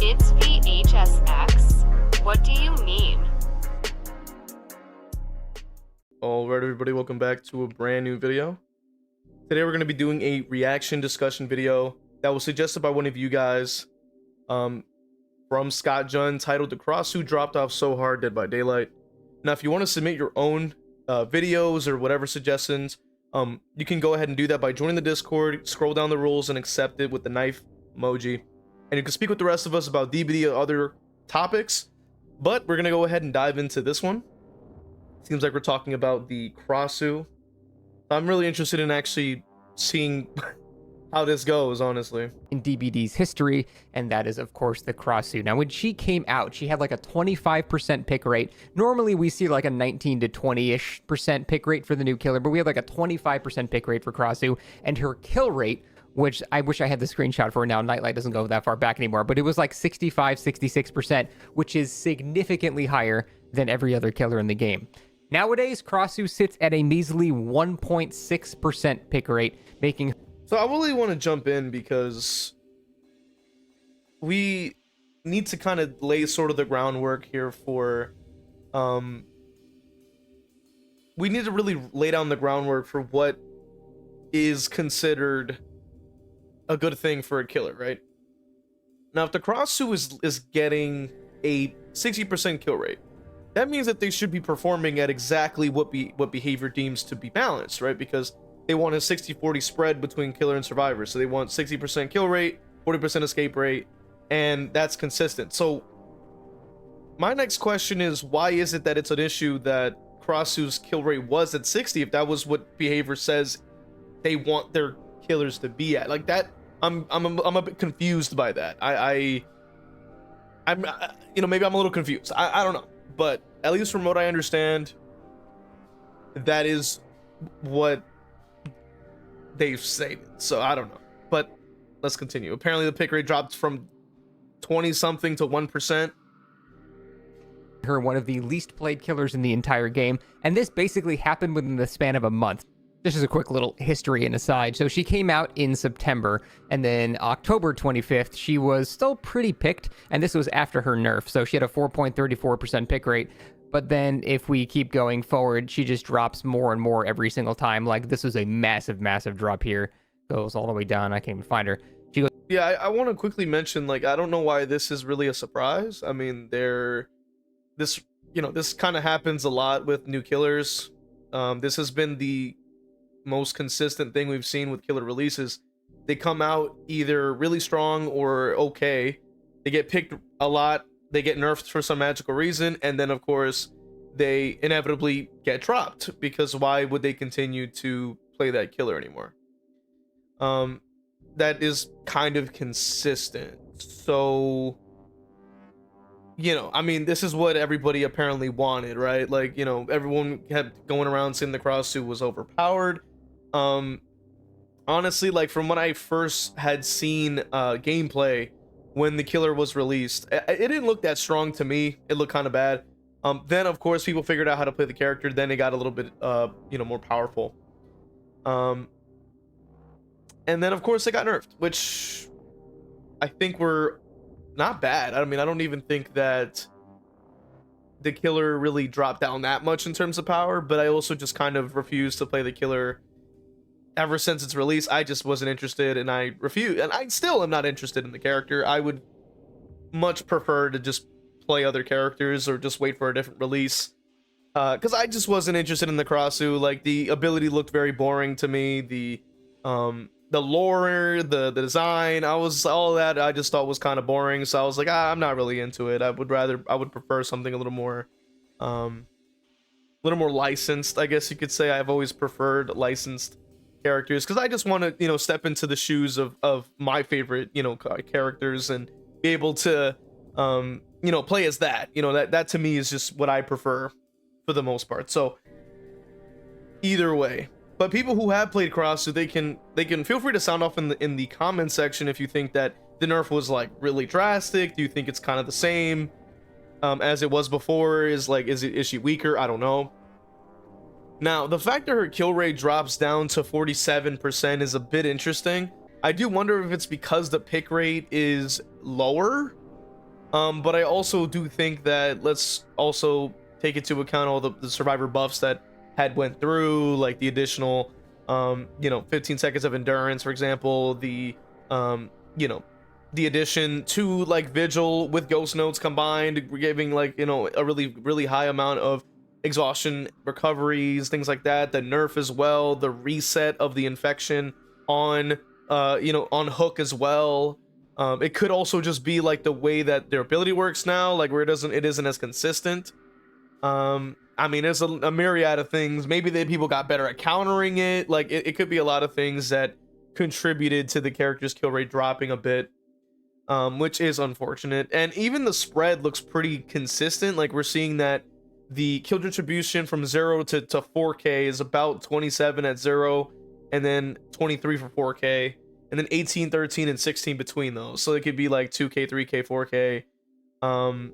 It's v.h.s.x. What do you mean? Alright everybody, welcome back to a brand new video. Today we're going to be doing a reaction discussion video that was suggested by one of you guys from Scott Junn, titled "The Krasue Dropped Off So Hard, Dead by Daylight." Now if you want to submit your own videos or whatever suggestions, you can go ahead and do that by joining the Discord, scroll down the rules and accept it with the knife emoji, and you can speak with the rest of us about DBD or other topics. But we're going to go ahead and dive into this one. Seems like we're talking about the Krasue. I'm really interested in actually seeing how this goes, honestly. In DBD's history, and that is of course the Krasue. Now when she came out, she had like a 25% pick rate. Normally we see like a 19 to 20-ish% pick rate for the new killer, but we had like a 25% pick rate for Krasue, and her kill rate, which I wish I had the screenshot for now, Nightlight doesn't go that far back anymore, but it was like 65-66%, which is significantly higher than every other killer in the game. Nowadays, Krasue sits at a measly 1.6% pick rate, making... So I really want to jump in because we need to kind of lay sort of the groundwork here for... we need to really lay down the groundwork for what is considered a good thing for a killer, right? Now, if the Krasue is getting a 60% kill rate, that means that they should be performing at exactly what behavior deems to be balanced, right? Because they want a 60-40 spread between killer and survivor. So they want 60% kill rate, 40% escape rate, and that's consistent. So my next question is, why is it that it's an issue that Krasue's kill rate was at 60 if that was what behavior says they want their killers to be at? Like that, I'm a bit confused by that. I'm you know, maybe I'm a little confused. I don't know. But at least from what I understand, that is what they've stated. So I don't know. But let's continue. Apparently the pick rate dropped from 20-something to 1%. her one of the least played killers in the entire game, and this basically happened within the span of a month. This is a quick little history and aside. So she came out in September, and then October 25th, she was still pretty picked, and this was after her nerf. So she had a 4.34% pick rate. But then if we keep going forward, she just drops more and more every single time. Like this was a massive, massive drop here. Goes all the way down. I can't even find her. She goes. Yeah, I want to quickly mention, like, I don't know why this is really a surprise. I mean, this kind of happens a lot with new killers. This has been the most consistent thing we've seen with killer releases. They come out either really strong or okay. They get picked a lot. They get nerfed for some magical reason, and then of course they inevitably get dropped, because why would they continue to play that killer anymore? That is kind of consistent. So, you know, I mean, this is what everybody apparently wanted, right? Like, you know, everyone kept going around saying the Krasue was overpowered. Honestly, like, from when I first had seen gameplay when the killer was released, it didn't look that strong to me. It looked kind of bad. Then of course people figured out how to play the character. Then it got a little bit you know, more powerful. And then of course it got nerfed, which I think were not bad. I mean, I don't even think that the killer really dropped down that much in terms of power, but I also just kind of refused to play the killer ever since its release. I just wasn't interested, and I refuse, and I still am not interested in the character. I would much prefer to just play other characters or just wait for a different release, because I just wasn't interested in the Krasue. Like, the ability looked very boring to me. The lore, the design, all of that I just thought was kind of boring. So I was like, I'm not really into it. I would prefer something a little more licensed, I guess you could say. I've always preferred licensed characters, because I just want to, you know, step into the shoes of my favorite, you know, characters and be able to you know, play as that. You know, that to me is just what I prefer for the most part. So either way. But people who have played Krasue, they can feel free to sound off in the comment section if you think that the nerf was like really drastic. Do you think it's kind of the same as it was before? Is she weaker? I don't know. Now, the fact that her kill rate drops down to 47% is a bit interesting. I do wonder if it's because the pick rate is lower, But I also do think that let's also take into account all the survivor buffs that had went through, like the additional 15 seconds of endurance, for example, the the addition to like vigil with ghost notes combined, giving like a really high amount of exhaustion recoveries, things like that. The nerf as well, the reset of the infection on on hook as well. It could also just be like the way that their ability works now, like where it isn't as consistent. I mean, there's a myriad of things. Maybe the people got better at countering it. Like it could be a lot of things that contributed to the character's kill rate dropping a bit, which is unfortunate. And even the spread looks pretty consistent. Like we're seeing that the kill distribution from 0 to 4K is about 27 at 0, and then 23 for 4K, and then 18, 13, and 16 between those. So it could be like 2K, 3K, 4K,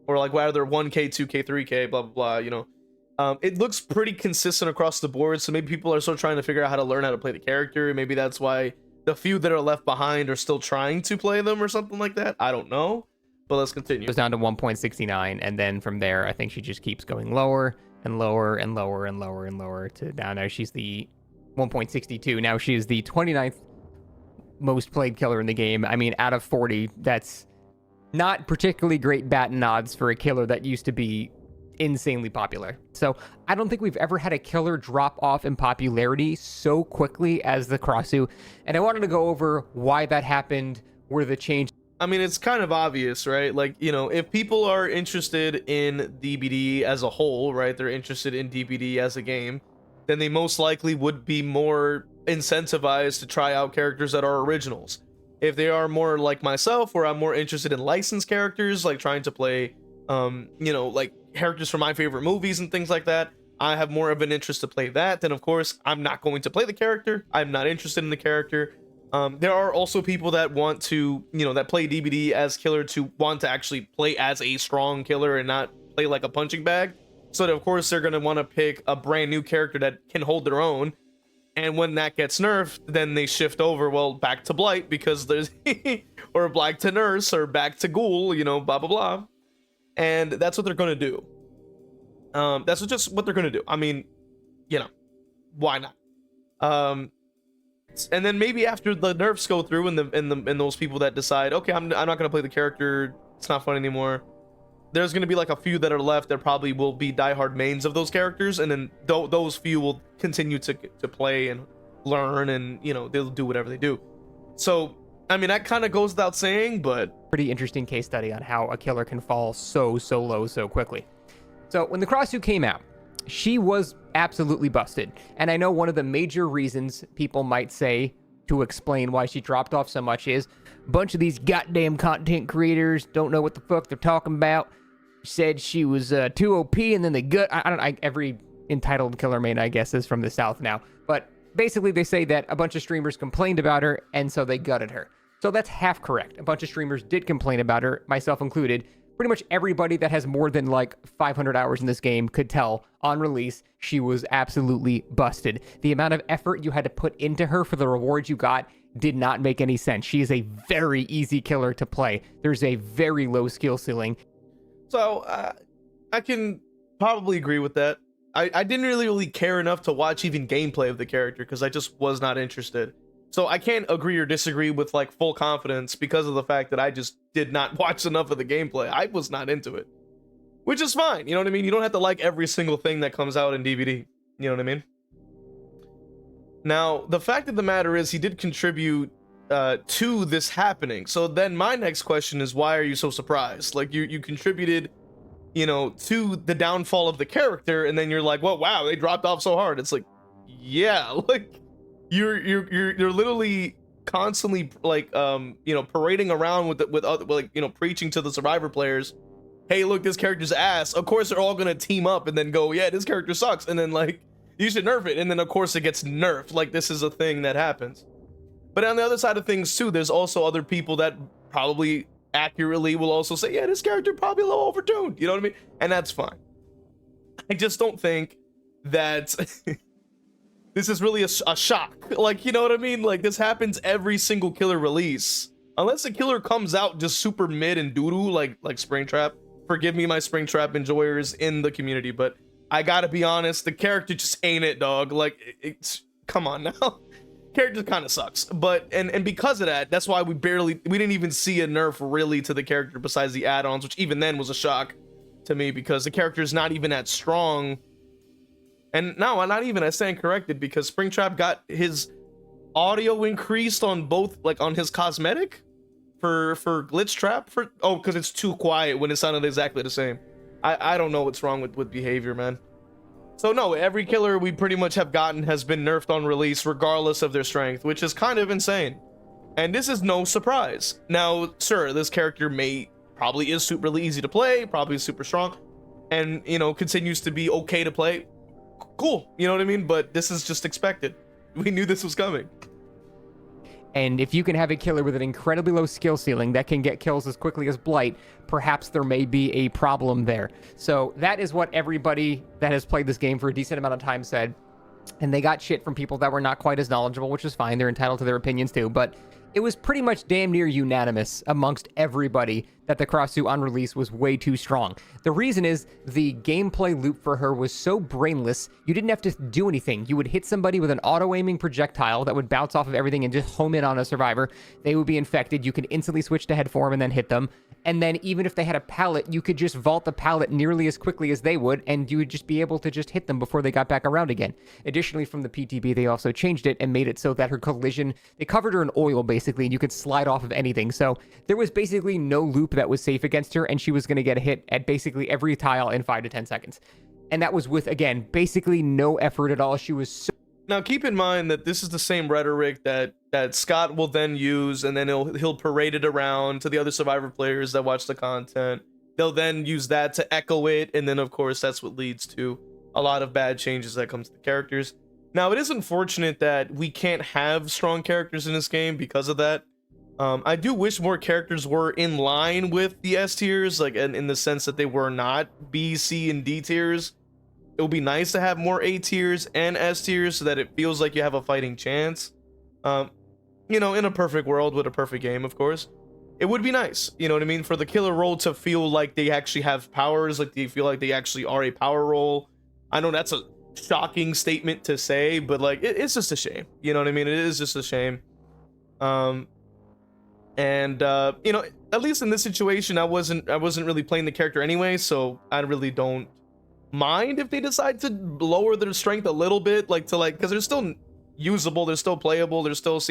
or like rather 1K, 2K, 3K, blah blah blah. It looks pretty consistent across the board. So maybe people are still trying to figure out how to learn how to play the character. Maybe that's why the few that are left behind are still trying to play them or something like that. I don't know. But let's continue. Goes down to 1.69, and then from there, I think she just keeps going lower and lower and lower and lower and lower to now she's the 1.62. Now she is the 29th most played killer in the game. I mean, out of 40, that's not particularly great batting odds for a killer that used to be insanely popular. So I don't think we've ever had a killer drop off in popularity so quickly as the Krasue, and I wanted to go over why that happened, where the change. I mean, it's kind of obvious, right? Like, if people are interested in DBD as a whole, right? They're interested in DBD as a game, then they most likely would be more incentivized to try out characters that are originals. If they are more like myself, where I'm more interested in licensed characters, like trying to play, like characters from my favorite movies and things like that, I have more of an interest to play that. Then, of course, I'm not going to play the character. I'm not interested in the character. There are also people that want to, that play DBD as killer to want to actually play as a strong killer and not play like a punching bag. So that, of course, they're going to want to pick a brand new character that can hold their own. And when that gets nerfed, then they shift over, well, back to Blight because there's, or back to Nurse, or back to Ghoul, blah, blah, blah. And that's what they're going to do. That's just what they're going to do. I mean, why not? And then maybe after the nerfs go through and those people that decide, okay, I'm not going to play the character, it's not fun anymore, there's going to be like a few that are left that probably will be diehard mains of those characters, and then those few will continue to play and learn, and they'll do whatever they do. So I mean, that kind of goes without saying, but pretty interesting case study on how a killer can fall so low so quickly. So when the Krasue came out, she was absolutely busted. And I know one of the major reasons people might say to explain why she dropped off so much is a bunch of these goddamn content creators don't know what the fuck they're talking about. Said she was too OP, and then they every entitled killer main, I guess, is from the South now. But basically they say that a bunch of streamers complained about her, and so they gutted her. So that's half correct. A bunch of streamers did complain about her, myself included. Pretty much everybody that has more than like 500 hours in this game could tell on release she was absolutely busted. The amount of effort you had to put into her for the rewards you got did not make any sense. She is a very easy killer to play. There's a very low skill ceiling. So I can probably agree with that. I didn't really care enough to watch even gameplay of the character because I just was not interested. So I can't agree or disagree with like full confidence because of the fact that I just did not watch enough of the gameplay. I was not into it, which is fine. You know what I mean? You don't have to like every single thing that comes out in DVD. You know what I mean? Now, the fact of the matter is he did contribute to this happening. So then my next question is, why are you so surprised? Like you contributed, to the downfall of the character, and then you're like, well, wow, they dropped off so hard. It's like, yeah, like you're literally constantly like parading around with other, like, preaching to the survivor players, hey, look, this character's ass. Of course they're all gonna team up and then go, yeah, this character sucks, and then like you should nerf it, and then of course it gets nerfed. Like, this is a thing that happens. But on the other side of things too, there's also other people that probably accurately will also say, yeah, this character probably a little overtuned, you know what I mean? And that's fine. I just don't think that this is really a shock. Like, you know what I mean? Like, this happens every single killer release. unless the killer comes out just super mid and doo-doo like Springtrap. Forgive me, my Springtrap enjoyers in the community, but I gotta be honest, the character just ain't it, dog. Like, it's come on now. Character kind of sucks, but and because of that, that's why we didn't even see a nerf really to the character besides the add-ons, which even then was a shock to me because the character is not even that strong. And no, not even, I stand corrected, because Springtrap got his audio increased on both, like on his cosmetic for glitch trap because it's too quiet when it sounded exactly the same. I don't know what's wrong with behavior, man. So no, every killer we pretty much have gotten has been nerfed on release regardless of their strength, which is kind of insane. And this is no surprise. Now, sure, this character probably is really easy to play, probably super strong, and, you know, continues to be okay to play. Cool, you know what I mean? But this is just expected. We knew this was coming. And if you can have a killer with an incredibly low skill ceiling that can get kills as quickly as Blight, perhaps there may be a problem there. So that is what everybody that has played this game for a decent amount of time said. And they got shit from people that were not quite as knowledgeable, which is fine. They're entitled to their opinions too. But it was pretty much damn near unanimous amongst everybody that the Krasue on release was way too strong. The reason is the gameplay loop for her was so brainless, you didn't have to do anything. You would hit somebody with an auto-aiming projectile that would bounce off of everything and just home in on a survivor. They would be infected. You could instantly switch to head form and then hit them. And then even if they had a pallet, you could just vault the pallet nearly as quickly as they would, and you would just be able to just hit them before they got back around again. Additionally, from the PTB, they also changed it and made it so that her collision, they covered her in oil basically, and you could slide off of anything. So there was basically no loop that was safe against her, and she was going to get a hit at basically every tile in 5 to 10 seconds. And that was with, again, basically no effort at all. She was so... Now, keep in mind that this is the same rhetoric that Scott will then use, and then he'll parade it around to the other Survivor players that watch the content. They'll then use that to echo it, and then, of course, that's what leads to a lot of bad changes that comes to the characters. Now, it is unfortunate that we can't have strong characters in this game because of that. I do wish more characters were in line with the S tiers, like in the sense that they were not B, C, and D tiers. It would be nice to have more A tiers and S tiers so that it feels like you have a fighting chance. You know, in a perfect world with a perfect game, of course, it would be nice, you know what I mean, for the killer role to feel like they actually have powers, like they feel like they actually are a power role. I know that's a shocking statement to say, but like it's just a shame, you know what I mean? It is just a shame. You know, at least in this situation, I wasn't really playing the character anyway, so I really don't mind if they decide to lower their strength a little bit, because they're still usable, they're still playable, they're still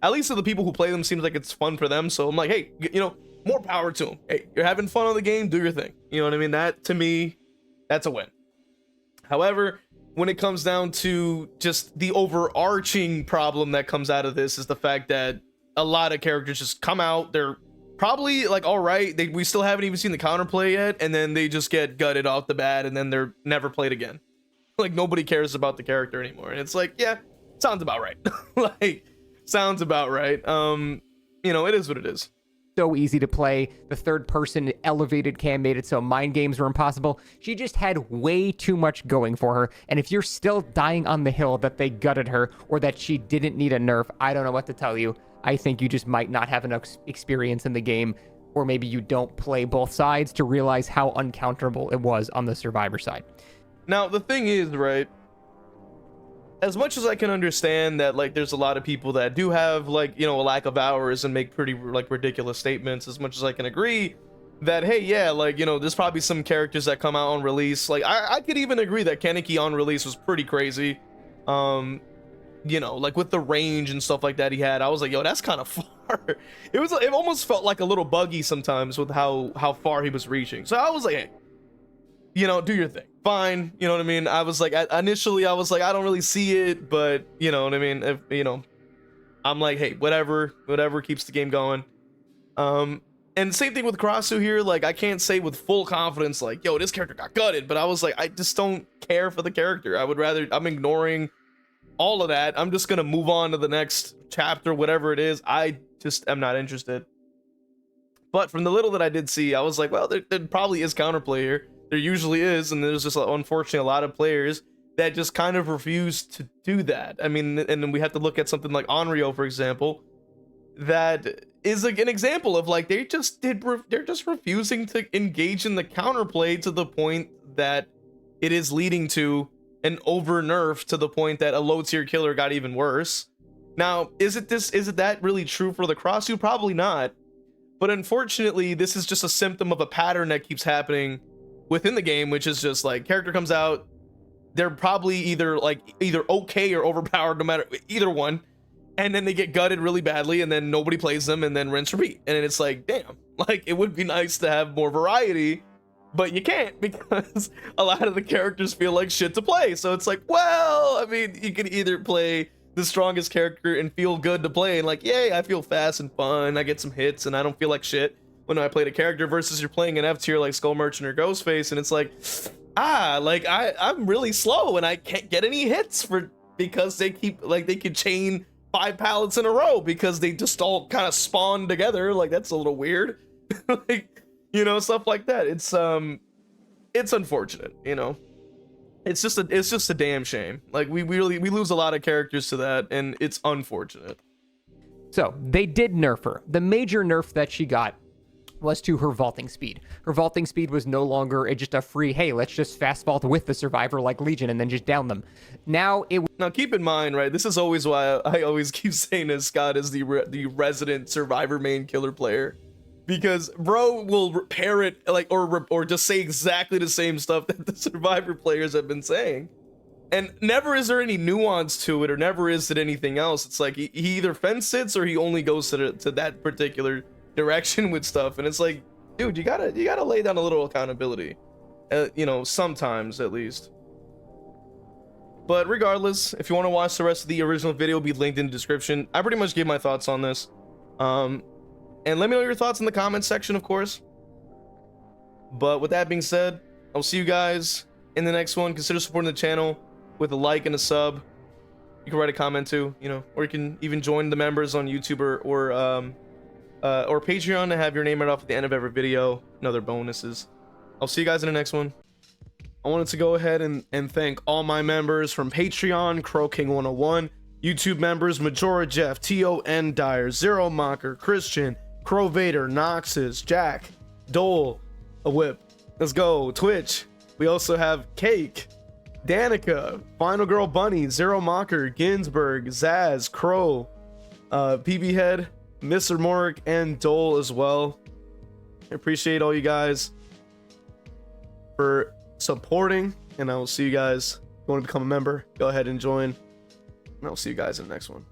at least to the people who play them, seems like it's fun for them. So I'm like, hey, you know, more power to them. Hey, you're having fun on the game, do your thing. You know what I mean? That, to me, that's a win. However, when it comes down to just the overarching problem that comes out of this is the fact that a lot of characters just come out, they're probably like, all right, we still haven't even seen the counterplay yet, and then they just get gutted off the bat, and then they're never played again. Like, nobody cares about the character anymore. And it's like, yeah, sounds about right. Like, sounds about right. You know, it is what it is. So easy to play. The third person elevated cam made it so mind games were impossible. She just had way too much going for her. And if you're still dying on the hill that they gutted her or that she didn't need a nerf, I don't know what to tell you. I think you just might not have enough experience in the game, or maybe you don't play both sides to realize how uncounterable it was on the Survivor side. Now, the thing is, right, as much as I can understand that, like, there's a lot of people that do have, like, you know, a lack of hours and make pretty, like, ridiculous statements, as much as I can agree that, hey, yeah, like, you know, there's probably some characters that come out on release. Like, I could even agree that Kaneki on release was pretty crazy. You know, like, with the range and stuff like that he had, I was like, yo, that's kind of far. It almost felt like a little buggy sometimes with how far he was reaching. So I was like, hey, you know, do your thing. Fine, you know what I mean? I was like, initially I was like, I don't really see it, but you know what I mean? If, you know, I'm like, hey, whatever keeps the game going. And same thing with Krasue here. Like, I can't say with full confidence, like, yo, this character got gutted, but I was like, I just don't care for the character. I'm ignoring all of that. I'm just gonna move on to the next chapter, whatever it is. I just am not interested. But from the little that I did see, I was like, well, there probably is counterplay here. There usually is, and there's just unfortunately a lot of players that just kind of refuse to do that. I mean, and then we have to look at something like Onryo, for example, that is like an example of like they're just refusing to engage in the counterplay to the point that it is leading to an over nerf, to the point that a low tier killer got even worse. Now, is it that really true for the Krasue? Probably not. But unfortunately, this is just a symptom of a pattern that keeps happening within the game, which is just like character comes out, they're probably either okay or overpowered, no matter either one, and then they get gutted really badly, and then nobody plays them, and then rinse repeat. And it's like, damn, like it would be nice to have more variety, but you can't, because a lot of the characters feel like shit to play. So it's like, well, I mean, you can either play the strongest character and feel good to play, and like, yay, I feel fast and fun, I get some hits, and I don't feel like shit when I played a character, versus you're playing an F tier like Skull Merchant or Ghostface, and it's like, like I'm really slow and I can't get any hits because they keep like they could chain 5 pallets in a row because they just all kind of spawn together. Like that's a little weird. Like, you know, stuff like that. It's unfortunate, you know. It's just a damn shame. Like we lose a lot of characters to that, and it's unfortunate. So they did nerf her. The major nerf that she got was to her vaulting speed. Her vaulting speed was no longer just a free, hey, let's just fast vault with the survivor like Legion and then just down them. Now keep in mind, right, this is always why I always keep saying that Scott is the resident survivor main killer player, because bro will parrot like or just say exactly the same stuff that the survivor players have been saying, and never is there any nuance to it, or never is it anything else. It's like he either fence sits or he only goes to that particular direction with stuff, and it's like, dude, you gotta lay down a little accountability, you know, sometimes at least. But regardless, if you want to watch the rest of the original video, it'll be linked in the description. I pretty much gave my thoughts on this, and let me know your thoughts in the comments section, of course. But with that being said, I'll see you guys in the next one. Consider supporting the channel with a like and a sub. You can write a comment too, you know, or you can even join the members on YouTube or Patreon to have your name right off at the end of every video and other bonuses. I'll see you guys in the next one. I wanted to go ahead and thank all my members from Patreon: Crow King 101, YouTube members Majora Jeff, T.O.N. Dyer, Zero Mocker, Christian, Crow Vader, Noxus, Jack, Dole, a whip. Let's go. Twitch. We also have Cake, Danica, Final Girl Bunny, Zero Mocker, Ginsburg, Zaz, Crow, PB Head, Mr. Morg, and Dole as well. I appreciate all you guys for supporting, and I will see you guys. If you want to become a member, go ahead and join, and I'll see you guys in the next one.